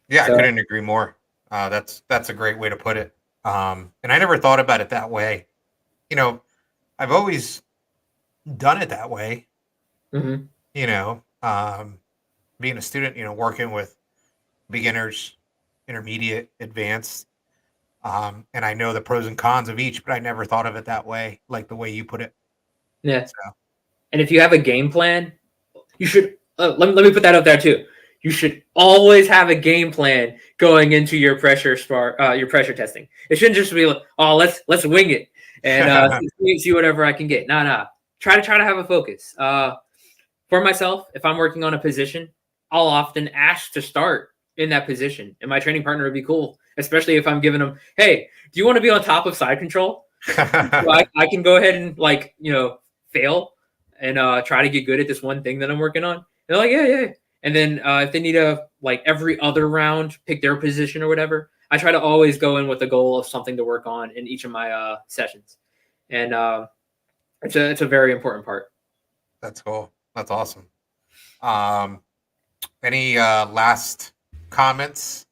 Yeah, I couldn't agree more. That's a great way to put it. And I never thought about it that way. You know, I've always done it that way. Mm-hmm. You know, being a student, working with beginners, intermediate, advanced. And I know the pros and cons of each, but I never thought of it that way, like the way you put it. Yeah. So. And if you have a game plan, you should let me put that up there too. You should always have a game plan going into your pressure testing. It shouldn't just be like, oh, let's wing it and see whatever I can get. Nah. Try to have a focus. For myself, if I'm working on a position, I'll often ask to start in that position, and my training partner would be cool, especially if I'm giving them, hey, do you want to be on top of side control? So I can go ahead and fail and try to get good at this one thing that I'm working on. They're like, yeah. And then if they need to every other round pick their position or whatever, I try to always go in with the goal of something to work on in each of my sessions, and it's a very important part. That's cool. That's awesome. Any last comments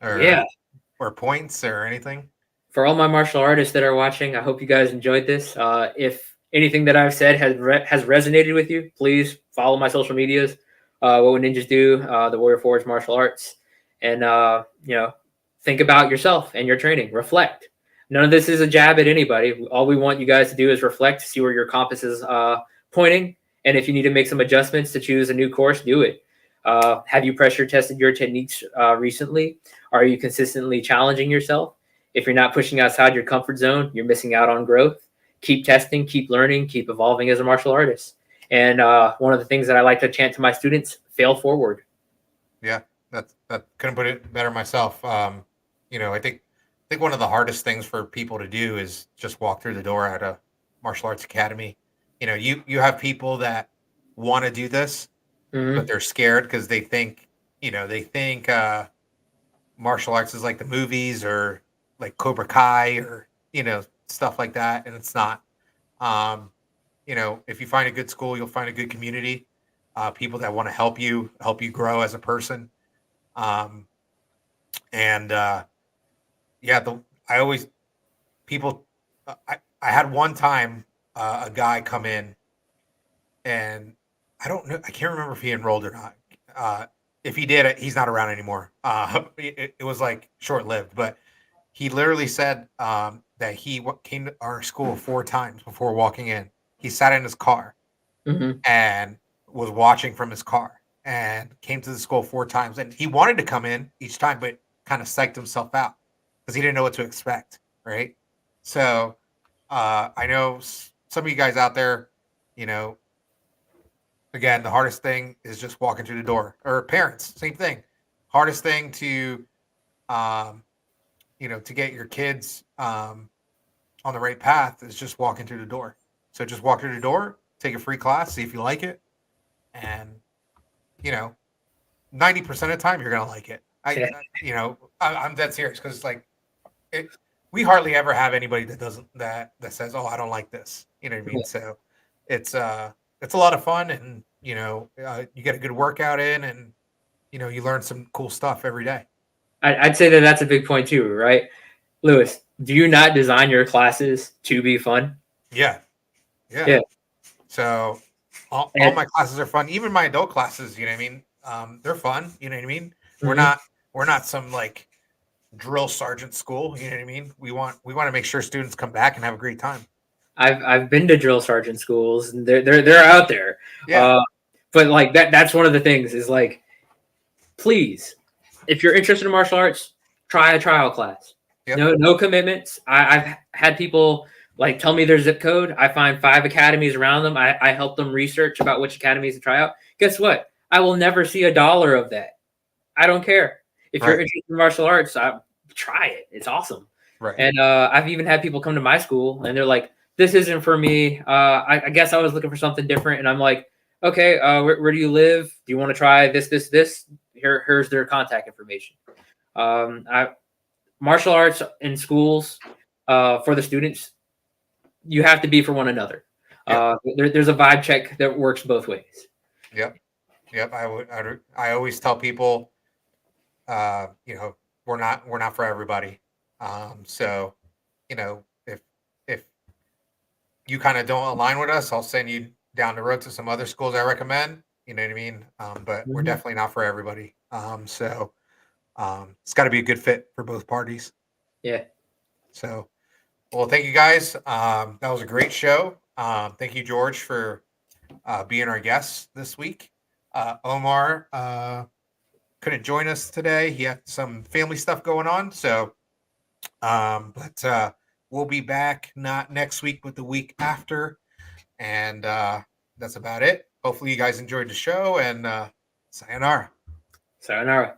or points or anything? For all my martial artists that are watching, I hope you guys enjoyed this. If anything that I've said has resonated with you, please follow my social medias. What Would Ninjas Do? The Warrior Forge Martial Arts, and think about yourself and your training. Reflect. None of this is a jab at anybody. All we want you guys to do is reflect, see where your compass is pointing, and if you need to make some adjustments to choose a new course, do it. Have you pressure tested your techniques recently? Are you consistently challenging yourself? If you're not pushing outside your comfort zone, you're missing out on growth. Keep testing, keep learning, keep evolving as a martial artist. And one of the things that I like to chant to my students: fail forward. Yeah, that couldn't put it better myself. I think one of the hardest things for people to do is just walk through the door at a martial arts academy. You have people that want to do this, but Mm-hmm. they're scared because they think martial arts is like the movies or like Cobra Kai or stuff like that, and it's not. Um, if you find a good school, you'll find a good community, people that want to help you grow as a person. Um, and yeah, I always people. I had one time a guy come in, and I don't know. I can't remember if he enrolled or not. If he did, he's not around anymore. It was like short lived, but he literally said that he came to our school 4 times before walking in. He sat in his car Mm-hmm. and was watching from his car and came to the school 4 times. And he wanted to come in each time, but kind of psyched himself out because he didn't know what to expect. Right. So I know some of you guys out there, you know, again, the hardest thing is just walking through the door, or parents, same thing. Hardest thing um, to get your kids on the right path is just walking through the door. So just walk through the door, take a free class, see if you like it, and you know, 90% of the time you're gonna like it. I'm dead serious because it's like we hardly ever have anybody that doesn't that says, "Oh, I don't like this." You know what I mean? So it's it's a lot of fun, and you get a good workout in, and you learn some cool stuff every day. I'd say that that's a big point too, right? Lewis, do you not design your classes to be fun? Yeah, yeah. Yeah. So all And my classes are fun. Even my adult classes, you know what I mean? They're fun. You know what I mean? We're mhm. not we're not some like drill sergeant school. You know what I mean? We want to make sure students come back and have a great time. I've been to drill sergeant schools, and they're out there. Yeah. Uh, but like that's one of the things is like, please, if you're interested in martial arts, try a trial class. Yep. No commitments. I've had people like tell me their zip code. I find 5 academies around them. I help them research about which academies to try out. Guess what? I will never see $1 of that. I don't care. If you're Right. interested in martial arts, try it. It's awesome. Right. And I've even had people come to my school and they're like, "This isn't for me. I guess I was looking for something different." And I'm like, "Okay, where do you live? Do you want to try this? Here's their contact information." Martial arts in schools for the students, you have to be for one another. Yep. There's a vibe check that works both ways. Yep. Yep. I always tell people, uh, you know, we're not for everybody. So, if you kind of don't align with us, I'll send you down the road to some other schools I recommend. You know what I mean? But we're Mhm. definitely not for everybody. It's got to be a good fit for both parties. Yeah. So, well, thank you guys. That was a great show. Thank you, George, for being our guest this week. Omar couldn't join us today. He had some family stuff going on. So, but we'll be back not next week, but the week after. And that's about it. Hopefully, you guys enjoyed the show, and sayonara. Sayonara.